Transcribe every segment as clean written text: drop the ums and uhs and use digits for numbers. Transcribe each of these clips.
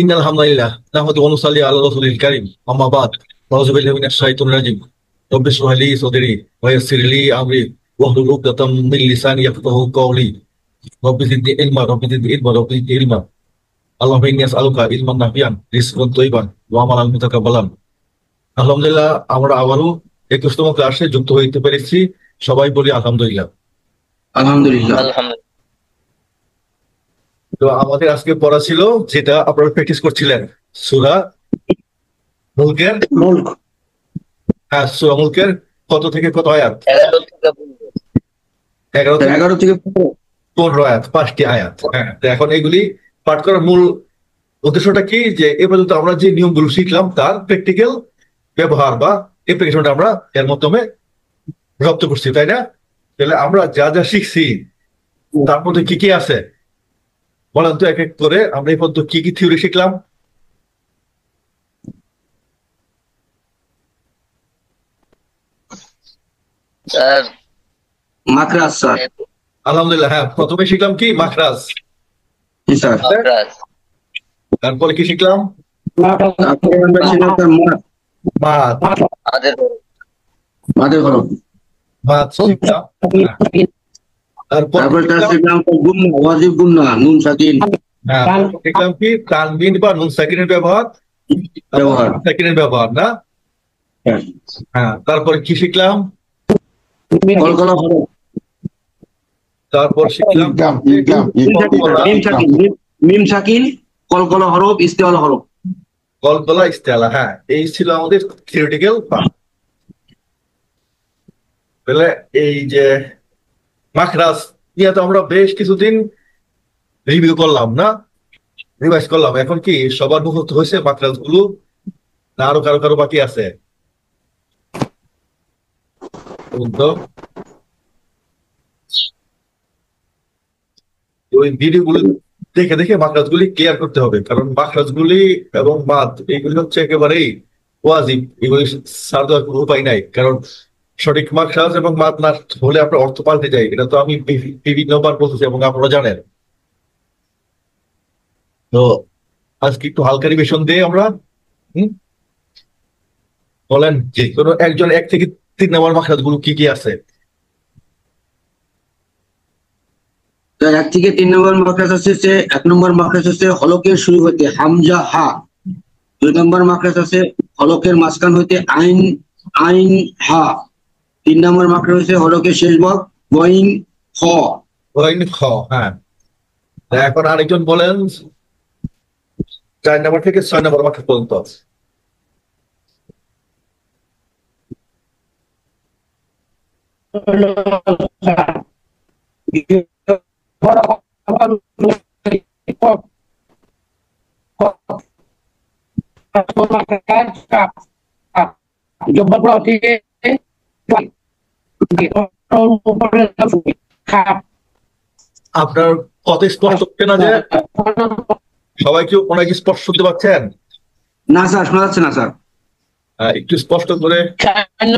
ইন্নাল হামদুলিল্লাহ নাহমাদুহু ওয়া নুসাল্লি আলা রাসূলিল কারীম আম্মা বাদ আউযু বিল্লাহি মিনাশ শাইতানির রাজীম রব্বি ইশরাহ লি সাদরি ওয়া ইয়াসসির লি আমরি ওয়াহলুল 'উকদাতাম মিন লিসানি ইয়াফকাহু কওলি রব্বি জিদনি ইলমা আল্লাহুম্মা ইন্নী আসআলুকা ইলমান নাফিআন রিজকান তাইয়্যিবান ওয়া আমালান মুতাকাব্বালান। আলহামদুলিল্লাহ আমরা আবারও 21তম ক্লাসে যুক্ত হইতে পেরেছি। সবাই বলি আলহামদুলিল্লাহ। আলহামদুলিল্লাহ। তো আমাদের আজকে পড়া ছিল যেটা আপনারা প্র্যাকটিস করছিলেন, সূরা মুলকের। হ্যাঁ, সূরা মুলকের কত থেকে কত আয়াত? 11 থেকে 15 আয়াত, 5টি আয়াত। হ্যাঁ, তো এখন এগুলি পাঠ করার মূল উদ্দেশ্যটা কি, যে এ পর্যন্ত আমরা যে নিয়মগুলো শিখলাম তার প্র্যাকটিক্যাল ব্যবহার বা অ্যাপ্লিকেশনটা আমরা এর মাধ্যমে রপ্ত করছি, তাই না? তাহলে আমরা যা যা শিখছি তার মধ্যে কি কি আছে বলেন তো, এক এক করে আমরা এই পর্যন্ত কি কি থিওরি শিখলাম? মাখরাজ স্যার। আলহামদুলিল্লাহ। হ্যাঁ, প্রথমে শিখলাম কি? মাখরাজ। স্যার। তারপরে কি শিখলাম? মাদ। মাদের হরফ। মাদ শিখলাম। তারপর শিখলাম গুন্না, ওয়াজিব গুন্না, নুন সাকিন। হ্যাঁ, শিখলাম কি? তানবিন বা নুন সাকিনের ব্যবহার, সাকিনের ব্যবহার না? হ্যাঁ, তারপরে কি শিখলাম? কলকলা হরফ। তারপর শিখলাম মিম সাকিন, কলকলা হরফ, ইস্তেওয়ালা হরফ। কলকলা, ইস্তেআলা। হ্যাঁ, এই ছিল আমাদের থিওরিটিক্যাল পার্ট। তাহলে এই যে মাখরাজ নিয়ে তো আমরা বেশ কিছুদিন রিভিউ করলাম না, রিভাইজ করলাম। এখন কি সবার মুখস্থ হয়েছে মাখরাজ গুলো, না আরো কারো কারো বাকি আছে? ওই ভিডিও গুলো দেখে দেখে মাখরাজ গুলি ক্লিয়ার করতে হবে, কারণ মাখরাজ গুলি এবং মাদ এইগুলি হচ্ছে একেবারেই ওয়াজিব। এগুলি ছাড় দেওয়ার কোনো উপায় নাই, কারণ সঠিক মাখরাজ এবং মাদ না হলে আপনার অর্থ পাল্টে যায়। এটা তো আমি বিভিন্নবার বলতেছি এবং আপনারা জানেন। তো আজকে একটু হালকা রিভিশন দিয়ে আমরা বলেন যে কোনো একজন 1 থেকে 3 নম্বর মাখরাজ গুলো কি কি আছে? 1 থেকে 3 নম্বর মাখরাজ আছে, 1 নম্বর মাখরাজ আছে হলকের শুরু হইতে হামজা হা। 2 নম্বর মাখরাজ আছে হলকের মাঝখান হইতে আইন আইন হা। 3 নম্বর মাখরাজ আছে হলকের শেষ ভাগ গইন খ। গইন খ। হ্যাঁ, এখন আরেকজন বলেন 4 নম্বর থেকে 6 নম্বর মাখরাজ পর্যন্ত। আপনার কত স্পষ্ট হচ্ছে না? যে সবাই কি ওনাকে স্পষ্ট শুনতে পাচ্ছেন? না স্যার, শোনা যাচ্ছে না স্যার। একটু স্পষ্ট করে। 4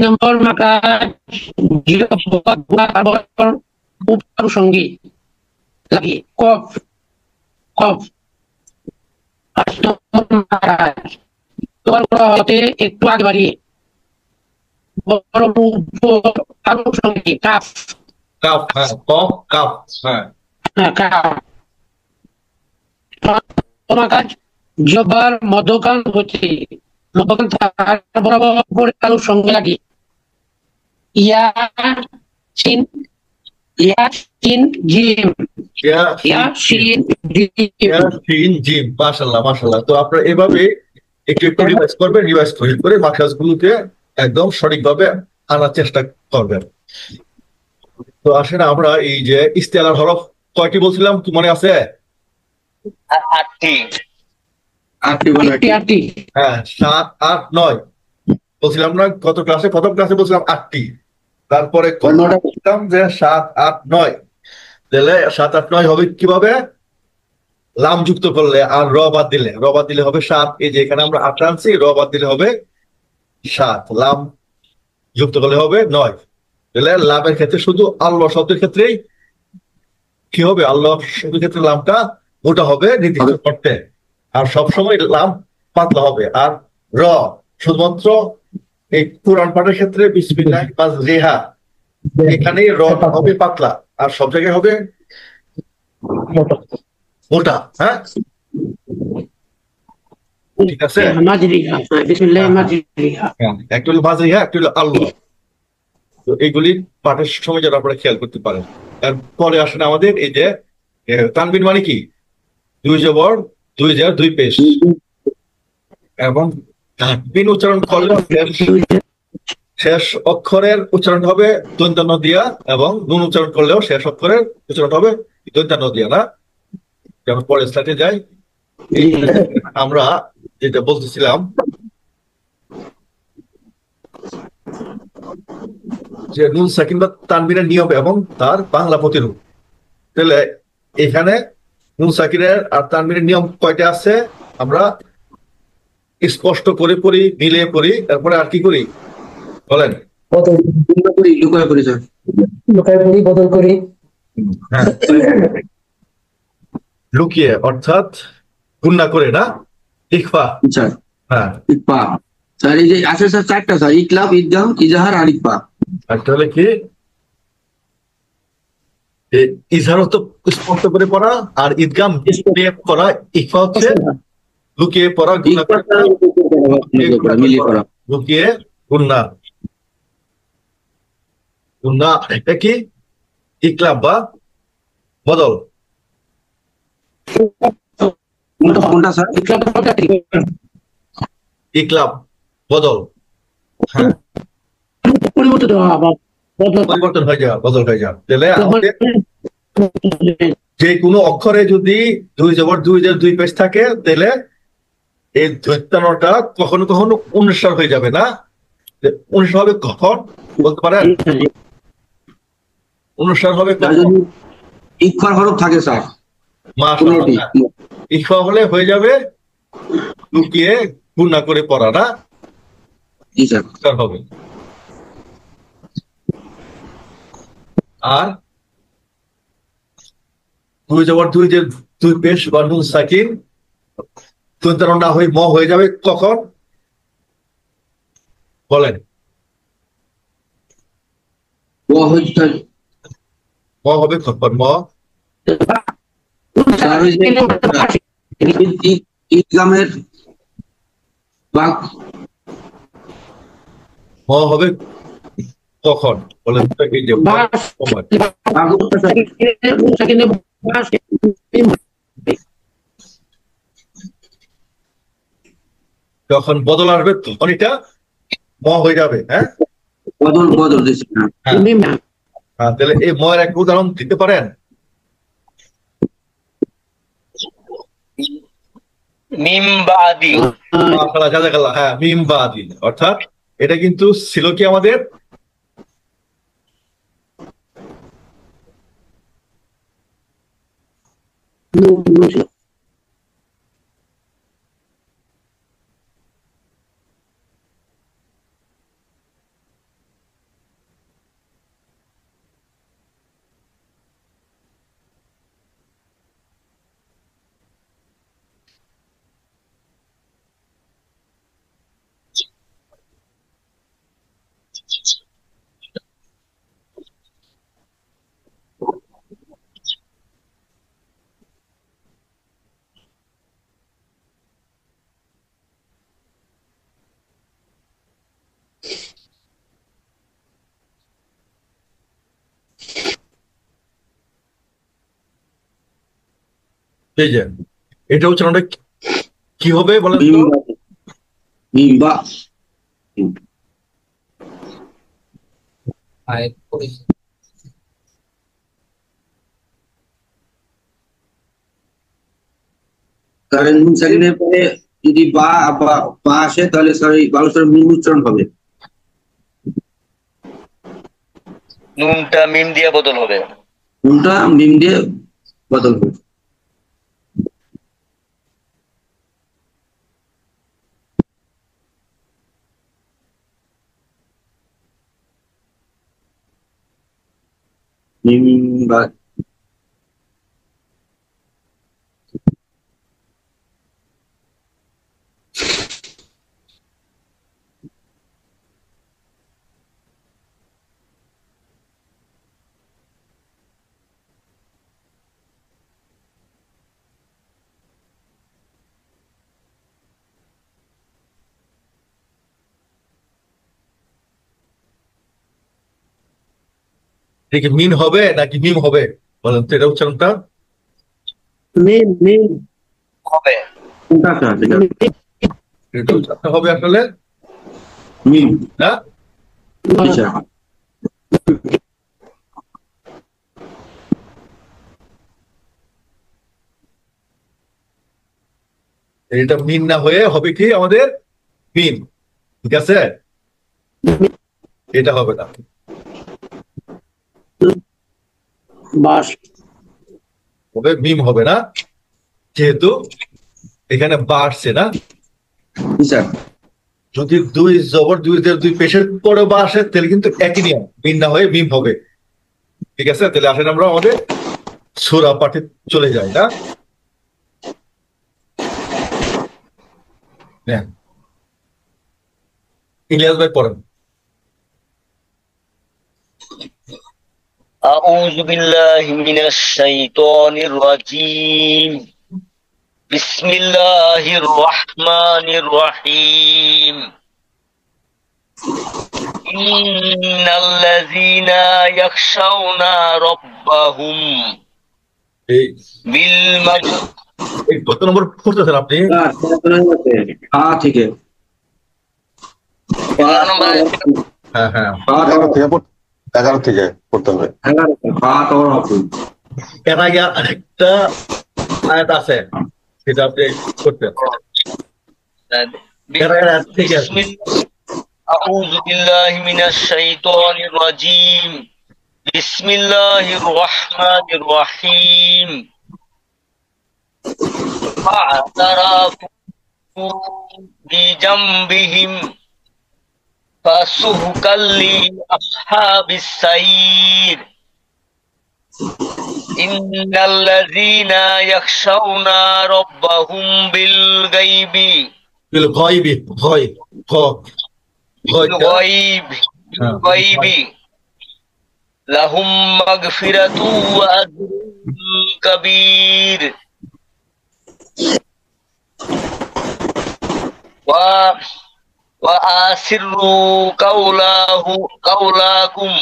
নম্বর মাখরাজ সঙ্গী লাগে কফ কফ। 5 নম্বর মাখরাজ তোমার করা হতে একটু আগে বাড়িয়ে আরো সঙ্গী কাফ কাফ। হ্যাঁ, কফ কাফ। হ্যাঁ কাফ। মাখরাজ জবর মধ্যকান হতে মধ্যকান তার বরাবর করে আরো সঙ্গে লাগে ইয়া সিন জিম। মাশাআল্লাহ মাশাআল্লাহ। তো আপনারা এভাবে একটু একটু রিভাইজ করবেন, রিভাইজ করে মাখরাজ গুলোকে একদম সঠিকভাবে আনার চেষ্টা করবেন। তো আসেন আমরা এই যে ইস্তেআলার হরফ কয়টি বলছিলাম, কি মনে আছে? 8টি। হ্যাঁ, 7, 8, 9 বলছিলাম না কত ক্লাসে? প্রথম ক্লাসে বলছিলাম 8টি। তারপরে বলছিলাম যে 7, 8, 9। তাহলে 7, 8, 9 হবে কিভাবে? লাম যুক্ত করলে আর র বাদ দিলে। র বাদ দিলে হবে 7। এই যে এখানে আমরা 8 আনছি, র বাদ দিলে হবে 7, লাম যুক্ত করলে হবে 9। তাহলে লামের ক্ষেত্রে শুধু আল্লাহ শব্দের ক্ষেত্রেই কি হবে? আল্লাহ শব্দের ক্ষেত্রে লামটা মোটা হবে নির্দিষ্ট অর্থে, আর সবসময় লাম পাতলা হবে। আর র শুধুমাত্র এই কোরআন পাঠের ক্ষেত্রে বিসমিল্লাহ বা রেহা, এখানে র হবে পাতলা, আর সব জায়গায় হবে মোটা। হ্যাঁ, ঠিক আছে। মাজরিহা, বিসমিল্লাহ মাজরিহা। একটা হলো বাজরিহা, একটা হলো আল্লাহ। তো এইগুলি পাঠের সময় যেন আপনারা খেয়াল করতে পারেন। তারপরে আসেন আমাদের এই যে তানবিন মানে কি, দুই জবর দুই জার দুই পেশ, এবং তানবিন উচ্চারণ করলে শেষ অক্ষরের উচ্চারণ হবে দন্তান্ন দিয়া, এবং নুন উচ্চারণ করলেও শেষ অক্ষরের উচ্চারণ হবে দন্তান্ন দিয়া, না? যেমন পরের স্লাইডে যাই। আমরা যেটা বলতেছিলাম যে নুন সাকিন বা তানবিনের নিয়ম এবং তার বাংলা প্রতিরূপ। তাহলে এখানে নুন সাকিনের আর তানবিনের নিয়ম কয়টা আছে আমরা স্পষ্ট করে পড়ি, মিলিয়ে পড়ি, তারপরে আর কি করি বলেন? লুকায় করি স্যার, লুকায় পড়ি, বদল করি। হ্যাঁ, লুকিয়ে অর্থাৎ গুণনা করে, না? ইকফা। স্যার। হ্যাঁ, ইকফা স্যার, এই যে আছে স্যার চারটা স্যার, ইকলাব, ইদগাম, ইজাহার আর ইকফা। একটা হলে কি ইজহার তো স্পষ্ট করে পড়া, আর ঈদগাম মিলিয়ে পড়া। ইকফা হচ্ছে লুকিয়ে পড়া, গুণনা করে পড়া, মিলিয়ে পড়া। লুকিয়ে গুণনা। গুণনা এটা কি ইকলাব বা বদল। কোনটা স্যার? ইকলাব বদল, হ্যাঁ, পরিবর্তিত হওয়া বা পরিবর্তন হয়ে যাওয়া, বদল হয়ে যাওয়া। তাহলে আমাদের যে কোনো অক্ষরে যদি দুই জবর দুই জার দুই পেশ থাকে, তাহলে এই দৈত্যানটা কখনো কখনো অনুস্বার হয়ে যাবে, না? অনুস্বার হবে কখন বলতে পারেন? অনুস্বার হবে আর যদি ইকফার হরফ থাকে স্যার, কোনটি ইকফা হলে হয়ে যাবে লুকিয়ে গুণনা করে পড়া, না? জি স্যার। হবে। আর দুই জবর দুই যে দুই পেশ বা নুন সাকিন দৈত্যান না হয়ে ম হয়ে যাবে কখন বলেন? ও হচ্ছে ম হবে কখন? ম স্যার ওই যে ইদগামের বা ম হবে কখন বলেন তো? এই যে সময় যখন বদল আসবে তখন এটা ম হয়ে যাবে। হ্যাঁ, বদল বদল দিচ্ছে না। তাহলে এই ময়ের এক উদাহরণ দিতে পারেন? মিম বাদি। মাশাআল্লাহ, জাযাকাল্লাহ। হ্যাঁ, মিম বা আদি, অর্থাৎ এটা কিন্তু ছিল কি আমাদের এই যে এটা উচ্চারণটা কি হবে বলেন তো? মিম বা কারণ নুন সাকিনের পরে যদি বা বা আসে তাহলে স্যার এই বালুচর মিম উচ্চারণ হবে। নুনটা মিম দিয়ে বদল হবে। নুনটা মিম দিয়ে বদল হবে। মিম বা এটা কি মিন হবে নাকি মিম হবে বলেন তো, এটা উচ্চারণটা মিম মিম হবে। কোনটা স্যার? এটা উচ্চারণটা হবে আসলে মিম। না। জি স্যার। এটা মিন না হয়ে হবে কি আমাদের মিম, ঠিক আছে, এটা হবে না। বাস হবে মিম হবে না, যেহেতু এখানে বা আসছে না। জি স্যার। যদি দুই জবর দুই পেশের পরে বা আসে তাহলে কিন্তু একই নিয়ম, মিন না হয়ে মিম হবে, ঠিক আছে। তাহলে আসলে আমরা আমাদের সূরা পাঠে চলে যাই না। হ্যাঁ, ইলিয়াস ভাই পড়েন। أعوذ بالله من الشيطان الرجيم بسم الله الرحمن الرحيم إن الذين يخشون ربهم এই بالمغفرة এই কত নম্বর পড়তেছেন আপনি? হ্যাঁ ঠিক আছে। হ্যাঁ হ্যাঁ, 11 থেকে পড়তে হবে। এর আগে আরেকটা আয়াত আছে, সেটা আপনি করতেন। এর আগে আয়াত থেকে আছে। بسم الله أعوذ بالله من الشيطان الرجيم بسم الله الرحمن الرحيم فاعترفوا بذنبهم فسحقا لأصحاب السعير إن الذين يخشون ربهم بالغيب بالغيب غيب بالغيب لهم مغفرة وأجر كبير وأسروا قولكم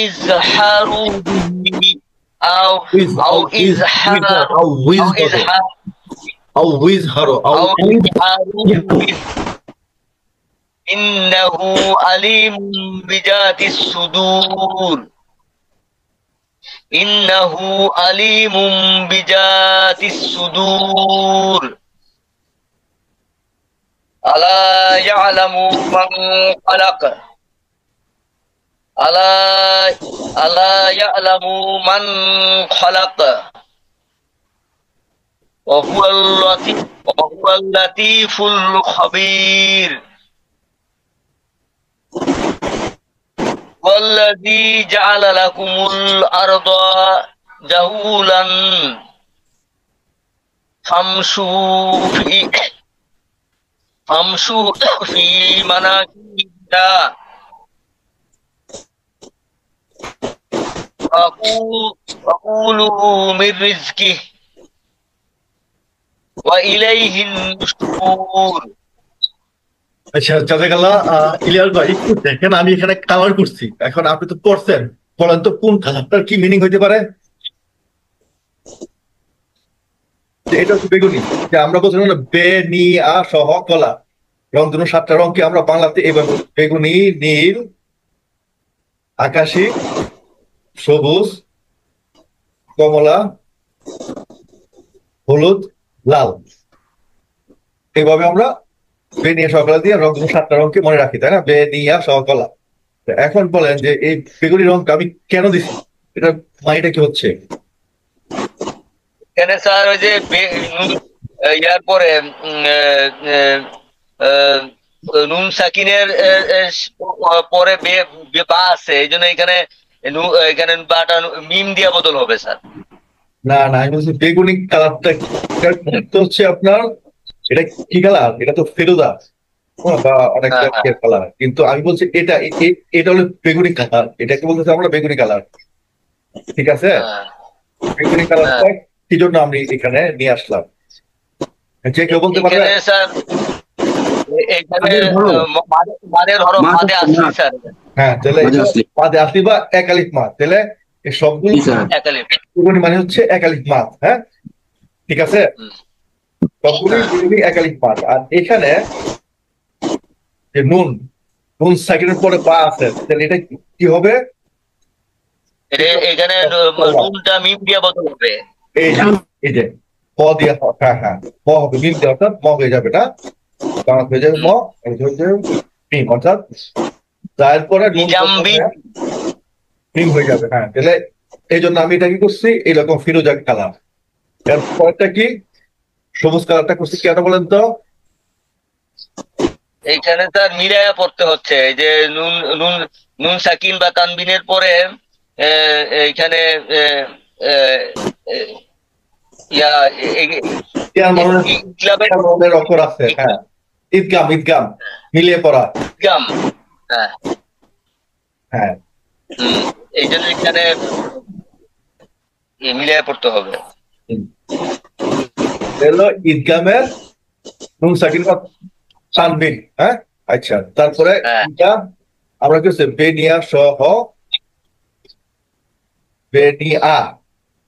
إظهاروا به أو إظهاروا به إنه عليم بذات الصدور إنه عليم بذات الصدور ألا يعلم من خلق ألا يعلم من خلق وهو اللطيف الخبير والذي جعل لكم الأرض ذلولا فامشوا في مناكبها وكلوا من رزقه وإليه النشور আচ্ছা, জাযাকাল্লাহ। ইলিয়াস ভাই একটু দেখেন, আমি এখানে কালার করছি, এখন আপনি তো পড়ছেন, বলেন তো কোন কালারটার কি মিনিং হইতে পারে? এটা হচ্ছে বেগুনি, যে আমরা বলছিলাম না বে নি আ সহ কলা, রং দুটো 7টা রংকে আমরা বাংলাতে এভাবে বেগুনি, নীল, আকাশী, সবুজ, কমলা, হলুদ, লাল, এইভাবে আমরা বে নিয়ে সহকলা দিয়ে রং দুটো 7টা রংকে মনে রাখি, তাই না? বে নিয়া সহকলা। এখন বলেন যে এই বেগুনি রংটা আমি কেন দিছি, এটা মাইটা কি হচ্ছে? এখানে স্যার ওই যে ইয়ার পরে নুন সাকিনের পরে বা আছে, এই জন্য এখানে এখানে বাটা মিম দিয়া বদল হবে স্যার। না না, আমি বলছি বেগুনি কালারটা হচ্ছে আপনার, এটা কি কালার? এটা তো ফেরোদা বা অনেক কালার, কিন্তু আমি বলছি এটা হলো বেগুনি কালার, এটাকে বলতেছি আমরা বেগুনি কালার, ঠিক আছে? বেগুনি কালারটা কি জন্য আমি এখানে নিয়ে আসলাম, যে কেউ বলতে পারবে? স্যার এখানে মাদের হরফ মাদে আসছে স্যার। হ্যাঁ, তাহলে মাঝে আসলি মাঝে আসলি বা একালিক মাদ, তাহলে এই সবগুলো জি স্যার একালিপ। বেগুনি মানে হচ্ছে একালিক মাদ। হ্যাঁ, ঠিক আছে, হুম। সবগুলি বেগুনি একালিক মাদ। আর এখানে যে নুন, নুন সাকিনের পরে বা আছে, তাহলে এটা কি হবে? এখানে নুনটা মিম দিয়ে বদল হবে। এই যে এই যে প দিয়ে, হ্যাঁ হ্যাঁ, প হবে মিম দিয়ে, অর্থাৎ ম হয়ে যাবে, এটা বাংলা হয়ে যাবে ম, এই যে হচ্ছে মিম, অর্থাৎ তারপরে নুন নিজাম্বি মিম হয়ে যাবে। হ্যাঁ, তাহলে এই জন্য আমি এটা কি করছি, এইরকম ফিরোজা কালার। এর পরেরটা কি, সবুজ কালারটা করছি কেন বলেন তো? এইখানে তার মিলায়া পড়তে হচ্ছে। এই যে নুন নুন নুন সাকিন বা তানবিনের পরে এইখানে ইয়া ইয়ার মানে ইকলাবের ইয়ার মানে অক্ষর আছে, হ্যাঁ, ঈদগাম, ঈদগাম মিলিয়ে পড়া। ইকলাম। হ্যাঁ, হ্যাঁ, এই জন্য এখানে মিলিয়ে পড়তে হবে। এলো ঈদগামের নুন সাকিন বা তানবিন। হ্যাঁ, আচ্ছা, তারপরে হ্যাঁ। এটা আমরা কি হচ্ছে বেনিয়া সহ বেনিয়া,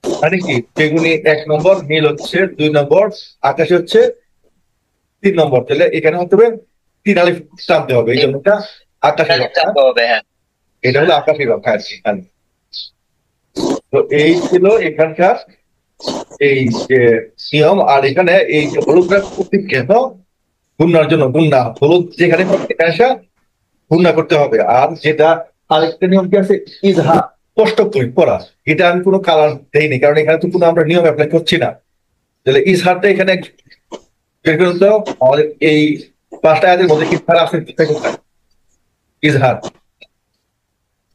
মানে কি বেগুনি 1 নম্বর, নীল হচ্ছে 2 নম্বর, আকাশে হচ্ছে 3 নম্বর। তাহলে এখানে হতে হবে 3 আলিফ টানতে হবে, এই জন্য এটা আকাশি রং। টানতে হবে। হ্যাঁ, এটা হলো আকাশি রং। হ্যাঁ, এখানে। তো এই ছিল এখানকার এই যে নিয়ম। আর এখানে এই যে হলুদটা প্রতীক কেন, গুন্নার জন্য, গুন্না হলুদ যেখানে আসা গুন্না করতে হবে। আর যেটা আরেকটা নিয়ম কি আছে, ইজহা কষ্ট করে পড়া, এটা আমি কোনো কালার দেইনি, কারণ এখানে তো কোনো আমরা নিয়ম অ্যাপ্লাই করছি না। তাহলে ইজহারটা এখানে বের করে দাও। আমাদের এই 5টা আয়াতের মধ্যে ইজহার আছে কোথায়? ইজহার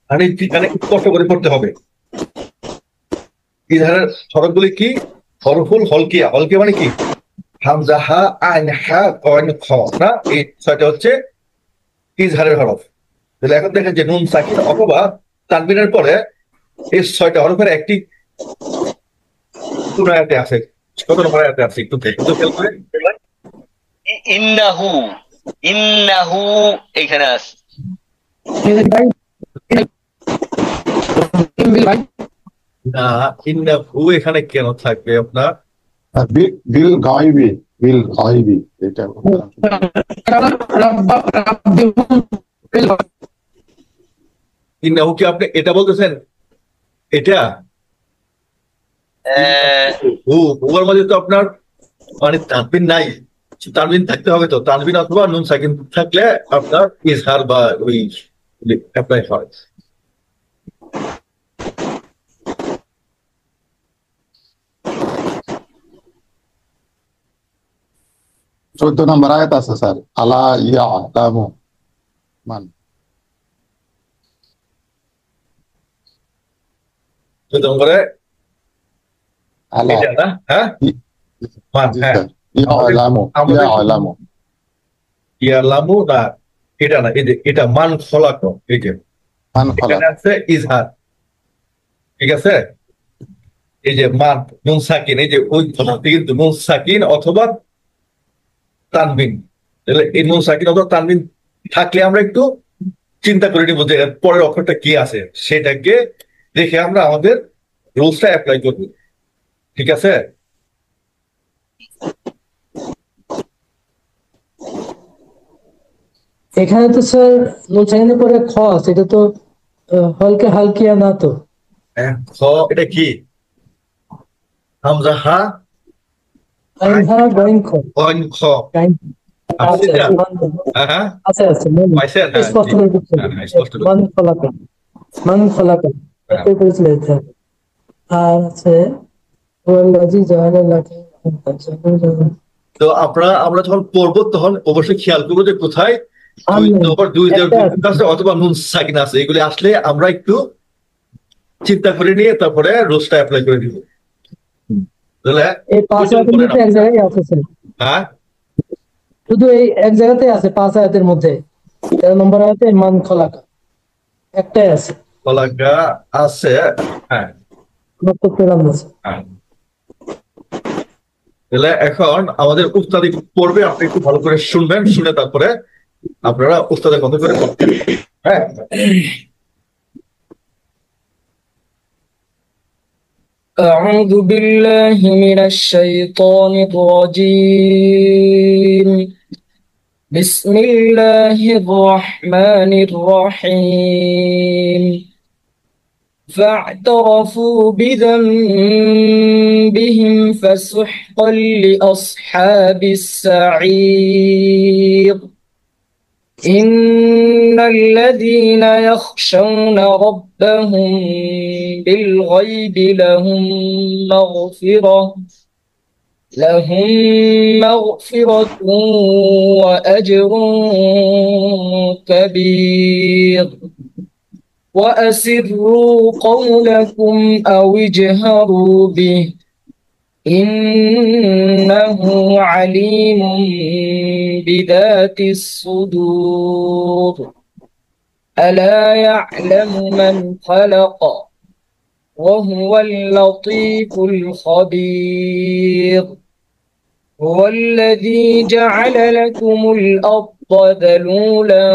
মানে এখানে কষ্ট করে পড়তে হবে। ইজহারের হরফগুলি কি? হরফুল হলকিয়া। হলকিয়া মানে কি? হামজা, হা, আইন, হা, কয়েন, খ, না, এই 6টা হচ্ছে ইজহারের হরফ। তাহলে এখন দেখেন যে নুন সাকিন অথবা তানবিনের পরে এই 6টা হরফের একটি কোন আয়াতে আছে, কত নম্বর আয়াতে আছে একটু খেয়াল করে। ইন্নাহু ইন্নাহু এইখানে আছে। ভাই ভাই না, ইন্নাহু এখানে কেন থাকবে আপনার? বিল গাইবি, বিল গাইবি, এটা ইন্নাহু কি আপনি এটা বলতেছেন? এটা হুয়ার মধ্যে তো আপনার মানে তানবিন নাই, তানবিন থাকতে হবে। তো তানবিন অথবা নুন সাকিন থাকলে আপনার ইজহার বা ওই অ্যাপ্লাই হয়। 14 নম্বর আয়াত আছে স্যার, আলা ইয়ালামু মান। তো নম্বরে আলা, এটা না, হ্যাঁ মান, জি হ্যাঁ, স্যার, ইয়ালামু, আমাদের ইয়ালামু, ইয়ালামু না, এটা না, এই যে এটা মান খলাক, এই যে মান খালাক। এখানে আছে ইজহার, ঠিক আছে। এই যে মান নুন সাকিন, এই যে ওই কথাটি কিন্তু নুন সাকিন অথবা তানবিন। তাহলে এই নুন সাকিন অথবা তানবিন থাকলে আমরা একটু চিন্তা করে নিব যে এর পরের অক্ষরটা কি আছে, সেটাকে দেখে আমরা আমাদের রুলসটা অ্যাপ্লাই করব, ঠিক আছে। এখানে তো স্যার নুন সাকিনের পরে খ আছে, এটা তো হলকে হালকিয়া না তো। খ এটা কি? হামজা, হা, আইন হা গইন খ গইন, খ। গাইন আসছে আছে না? আছে হ্যাঁ, আছে আছে মনে পাইছেন? হ্যাঁ, স্পষ্ট জি। করে দিচ্ছে হ্যাঁ, হ্যাঁ, স্পষ্ট করে। মান ফলাকা, মান ফলাকা হ্যাঁ। এটা করেছিল এটা। আর আছে ওয়াল্লাজি জাআলা লাকুম তো আমরা যখন পড়বো তখন অবশ্যই খেয়াল করবো যে কোথায় দুই একটা আছে। আছে অথবা নুন সাকিন আছে। এগুলি আসলে আমরা একটু চিন্তা করে নিয়ে তারপরে রোজটা অ্যাপ্লাই করে দিব। তাহলে এই 5 আয়াতের মধ্যে এক জায়গায় আছে স্যার, হ্যাঁ, শুধু এই এক জায়গাতে আছে 5 আয়াতের মধ্যে 13 নম্বর আয়াতে মান খলাকা একটাই আছে, কলাকা আছে। হ্যাঁ, মাত্র 13 আছে। হ্যাঁ। তাহলে এখন আমাদের উস্তাদি পড়বে, আপনি একটু ভালো করে শুনবেন, শুনে তারপরে আপনারা উস্তাদের কথা করে করতেন। হ্যাঁ, أعوذ بالله من الشيطان الرجيم. بسم الله الرحمن الرحيم. فاعترفوا بذنبهم فسحقا لأصحاب السعير. إن الذين يخشون ربهم بالغيب لهم مغفرة وأجر كبير. وأسروا قولكم أو اجهروا به إنه عليم بذات الصدور. ألا يعلم من خلق وهو اللطيف الخبير. هو الذي جعل لكم الأرض ذلولا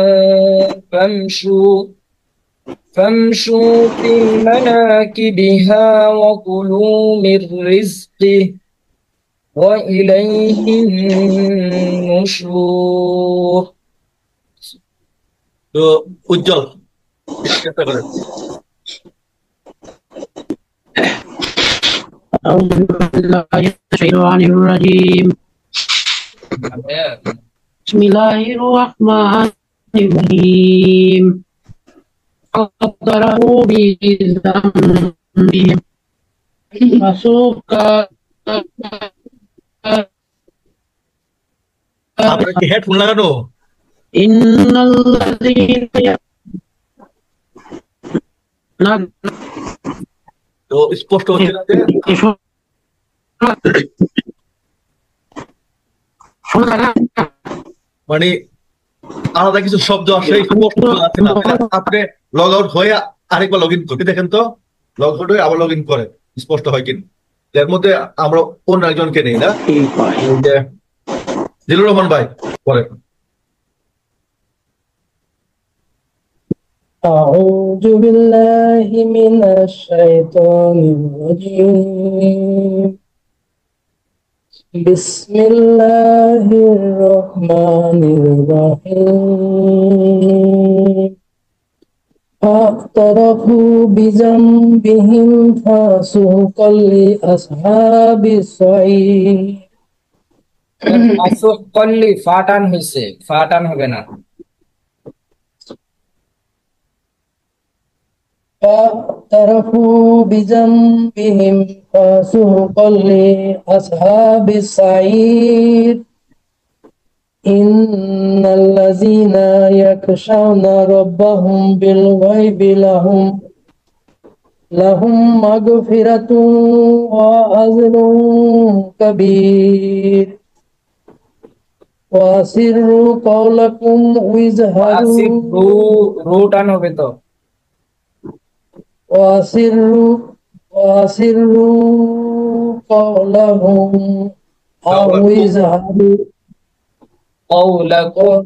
فامشوا في مناكبها وكلوا من رزقه وإليه النشور. তো উজ্জ্বল চেষ্টা করেন। أعوذ بالله من الشيطان الرجيم. بسم الله الرحمن الرحيم. فاعترفوا بذنبهم فسحقا আপনার কি হেডফোন লাগানো? إن الذين তো স্পষ্ট হচ্ছে না যে মানে আলাদা কিছু শব্দ আসে, স্পষ্ট আছে না। আপনি লগ আউট হয়ে আরেকবার লগ ইন করে দেখেন তো, লগ আউট হয়ে আবার লগ ইন করে স্পষ্ট হয় কিনা। এর মধ্যে আমরা অন্য একজনকে নেই না, জিলুর রহমান ভাই পরে। أعوذ بالله من الشيطان الرجيم. بسم الله الرحمن الرحيم. فاعترفوا بذنبهم فسحقا لأصحاب السعير. করলি ফাটান হয়েছে, ফাটান হবে না। فاعترفوا بذنبهم فسحقا لأصحاب السعير. إن الذين يخشون ربهم بالغيب لهم مغفرة وأجر كبير. وأسروا قولكم রু টান হবে তো। وأسروا قولهم أو اجهروا قولكم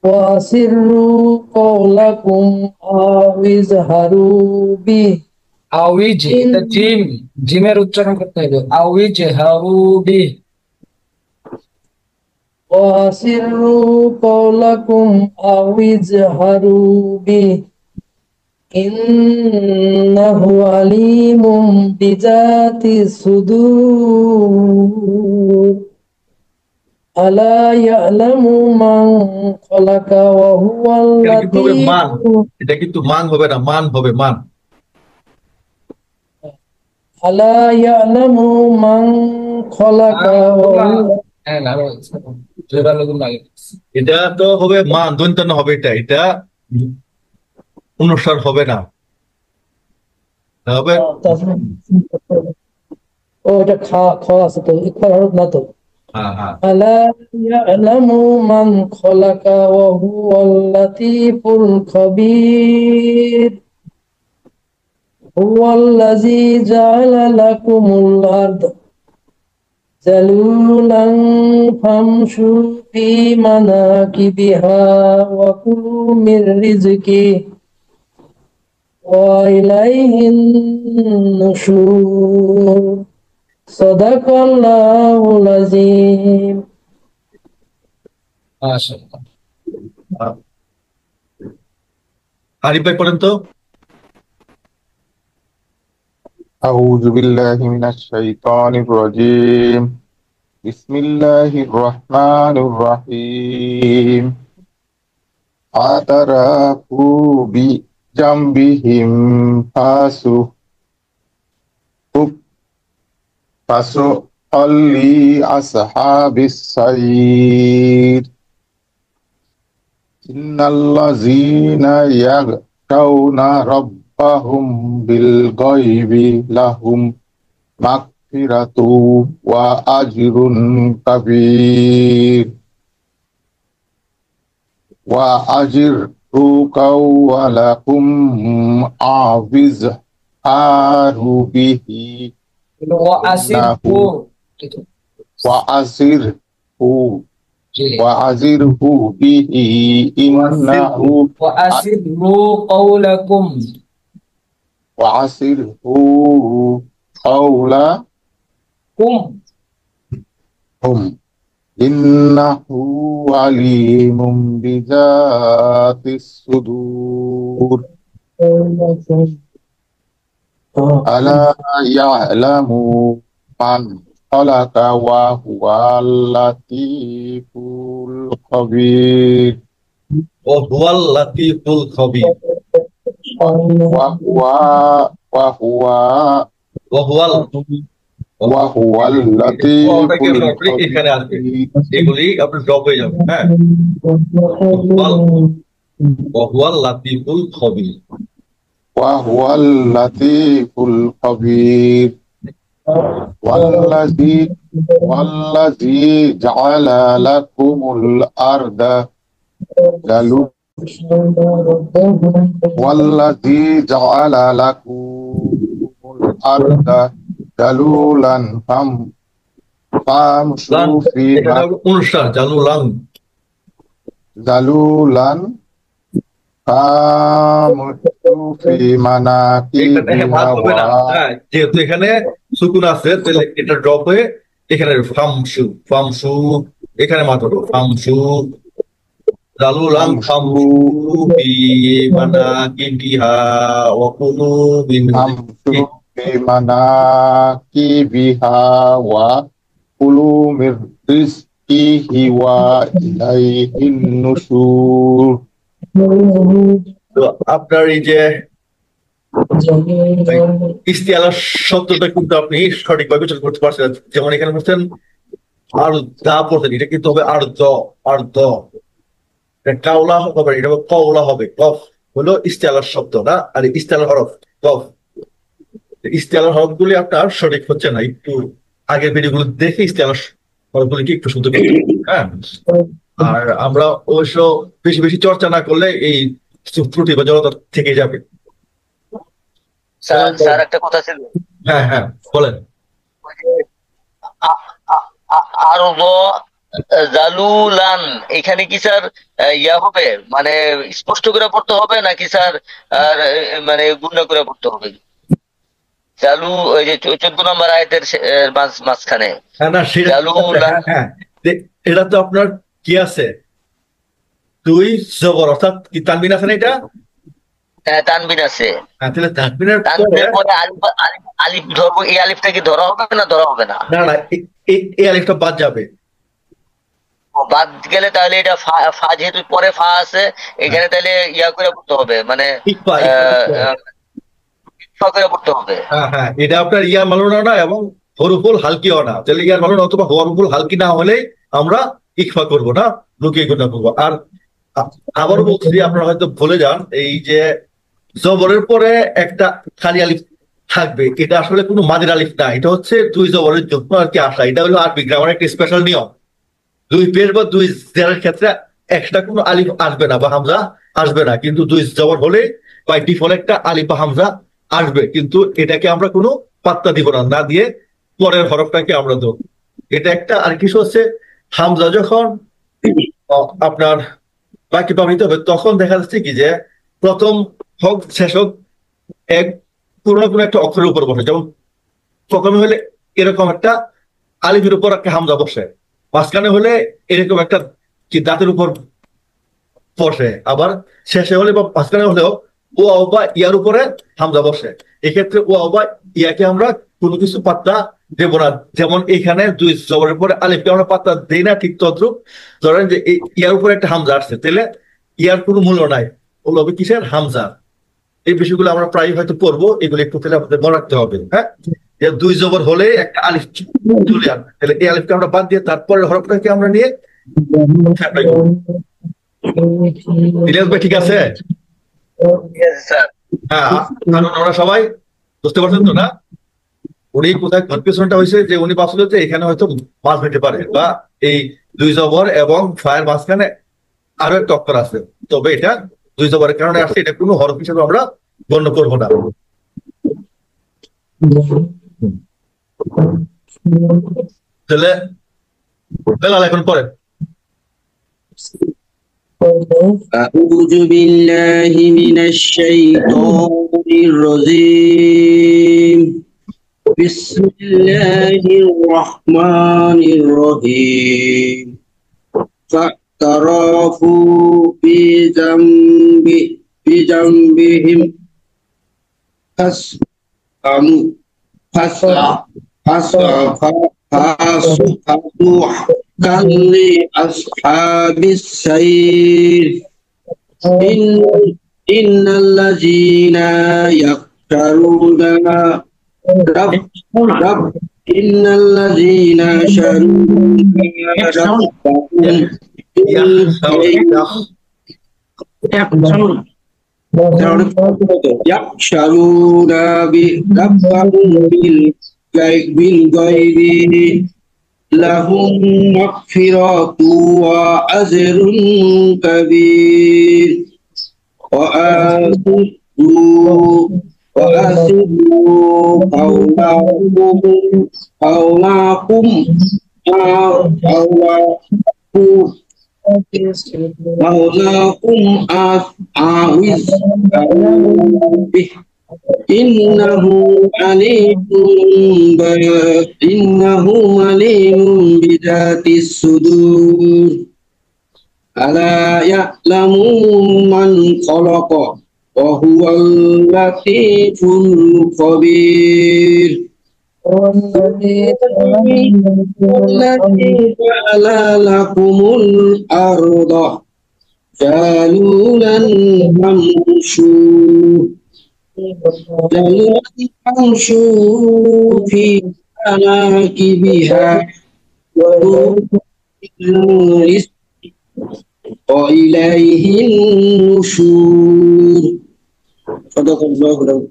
وأسروا قولكم أو اجهروا به. আউইজ, এটা জিমের উচ্চারণ করতে হবে। আউইজ হারুবি। وأسروا قولكم أو اجهروا به إنه عليم بذات الصدور. ألا يعلم من خلق وهو اللطيف. এটা কিন্তু মান হবে না, মান হবে মান। ألا يعلم من خلق وهو. এটা তো হবে মান, দন্তান্ন হবে, এটা অনুসার হবে না, হবে ও এটা খ আছে তো, ইকফার হরফ না তো। হ্যাঁ হ্যাঁ। ألا يعلم من خلق وهو اللطيف الخبير. هو الذي جعل لكم الأرض ذلولا فامشوا في مناكبها وكلوا من رزقه وإليه النشور صدق الله العظيم মাশাআল্লাহ। আরিফ ভাই পড়েন তো। أعوذ بالله من الشيطان الرجيم بسم الله الرحمن الرحيم اعترفوا بذنبهم فسحقا لأصحاب السعير إن الذين يخشون ربهم بالغيب لهم مغفرة وأجر كبير وأجروا ولكم أعوذ به ওয়াসিরহু وأزره به إنه ওয়াসিরহু قولكم وأسره قولهم إنه عليم بذات الصدور ألا يعلم من خلق وهو اللطيف الخبير وهو اللطيف الخبير وهو اللطيف اللطيف এখানে আসবে, الخبير এগুলি আপনার ড্রপ হয়ে যাবে। হ্যাঁ, وهو اللطيف الخبير وهو اللطيف الخبير والذي جعل لكم الأرض ذلولا فامشوا في অনুষ্ঠান জালুলাং فامشوا في مناكبها হ্যাঁ, যেহেতু এখানে সুকুন আছে তাহলে এটা ড্রপ হয়ে এখানে ফামসু এখানে মাত্র ফামসু জালুলাং ফামসু বি মানাকিবিহা ওয়া কুলু মিন فامشوا في مناكبها وكلوا من رزقه وإليه النشور তো আপনার এই যে ইস্তিয়ালার শব্দটা কিন্তু আপনি সঠিকভাবে উচ্চারণ করতে পারছেন না। যেমন এখানে বলছেন আর দা পড়তেন, এটা কিন্তু হবে আর দ কাউলা হবে, এটা হবে কওলা হবে। কফ হলো ইস্তিয়ালার শব্দ না, আর ইস্তিয়ালার হরফ কফ। ইস্তিয়ালার হরফগুলি আপনার সঠিক হচ্ছে না, একটু আগের ভিডিওগুলো দেখে ইস্তিয়ালার হরফগুলিকে একটু শুনতে পারি। হ্যাঁ, আর আমরা অবশ্য বেশি বেশি চর্চা না করলে এই ত্রুটি বা জড়তা থেকে যাবে। স্যার একটা কথা ছিল, হ্যাঁ হ্যাঁ বলেন। আরব জালুলান এখানে কি স্যার ইয়া হবে, মানে স্পষ্ট করে পড়তে হবে নাকি স্যার আর মানে গুণা করে পড়তে হবে? জালু ওই যে 14 নম্বর আয়াতের মাঝখানে হ্যাঁ না সেটা জালুলান, হ্যাঁ এটা তো আপনার কি আছে, তুই জবর অর্থাৎ কি তানবিন আছে না এটা? হ্যাঁ তানবিন আছে। হ্যাঁ, তাহলে তানবিনের তানবিনের পরে আলিফ ধরবো, এই আলিফটা কি ধরা হবে না ধরা হবে না? না না এই আলিফটা বাদ যাবে। বাদ গেলে তাহলে এটা ফা যেহেতু পরে ফা আছে এখানে তাহলে ইয়া করে পড়তে হবে, মানে ইকফা করে পড়তে হবে। হ্যাঁ হ্যাঁ, এটা আপনার ইয়ার মালুনা না এবং হরফুল হালকিও না। তাহলে ইয়ার মালুনা অথবা হরফুল হালকি না হলে আমরা ইকফা করব না, লুকিয়ে গুণা করবো। আর আবার বলছি, আপনারা হয়তো ভুলে যান, এই যে জবরের পরে একটা খালি আলিফ থাকবে, এটা আসলে কোনো মাদের আলিফ না, এটা হচ্ছে দুই জবরের জন্য আর কি আসা। এটা হলো আরবি গ্রামার একটা স্পেশাল নিয়ম। দুই পেশ বা দুই জেরের ক্ষেত্রে এক্সট্রা কোনো আলিফ আসবে না বা হামজা আসবে না, কিন্তু দুই জবর হলে বাই ডিফল্ট একটা আলিফ বা হামজা আসবে, কিন্তু এটাকে আমরা কোনো পাত্তা দিব না, না দিয়ে পরের হরফটাকে আমরা দেব। এটা একটা। আর কিছু হচ্ছে হামজা যখন আপনার বাক্যে ব্যবহৃত হবে তখন দেখা যাচ্ছে কি যে প্রথম হোক শেষ হোক এক কোনো না কোনো একটা অক্ষরের উপর বসে। যেমন প্রথমে হলে এরকম একটা আলিফের উপর একটা হামজা বসে, মাঝখানে হলে এরকম একটা কি দাঁতের উপর বসে, আবার শেষে হলে বা মাঝখানে হলেও ও বা ইয়ার উপরে হামজা বসে। এক্ষেত্রে ও বা ইয়াকে আমরা কোনো কিছু পাত্তা দেব না। যেমন এখানে দুই জবরের পরে আলিফকে আমরা পাত্তা দেই না, ঠিক তদ্রুপ ধরেন যে ইয়ার উপরে একটা হামজা আসছে, তাহলে ইয়ার কোনো মূল্য নাই, ওগুলো হবে কিসের? হামজা। এই বিষয়গুলো আমরা প্রায় হয়তো পড়বো, এগুলো একটু তাহলে আমাদের মনে রাখতে হবে। হ্যাঁ, যে দুই জবর হলে একটা আলিফ চলে আসবে, তাহলে এই আলিফকে আমরা বাদ দিয়ে তারপরে হরফটাকে আমরা নিয়ে ইলিয়াস ভাই ঠিক আছে? স্যার। হ্যাঁ, কারণ আমরা সবাই বুঝতে পারছেন তো না উনি কোথায় কনফিউশনটা হয়েছে, যে উনি ভাবছিল যে এখানে হয়তো মাছ হইতে পারে, বা এই দুই জবর এবং ফায়ের মাঝখানে আরো একটা অক্ষর আছে, তবে এটা দুই জবরের কারণে আসছে, এটা কোনো হরফ হিসেবে আমরা গণ্য করবো না। তাহলে বেলাল এখন পরে أعوذ بالله من الشيطان الرجيم بسم الله الرحمن الرحيم فاعترفوا بذنبهم فسحقا لأصحاب السير إن الذين يخشون إن الذين يخشون بالغيب لهم مغفرة وأجر كبير وأسروا قولكم أعوذ به إنه عليم بذات الصدور ألا يعلم من خلق وهو اللطيف الخبير والذي جعل لكم الأرض ذلولا فامشوا في مناكبها وإليه النشور صدق الله العظيم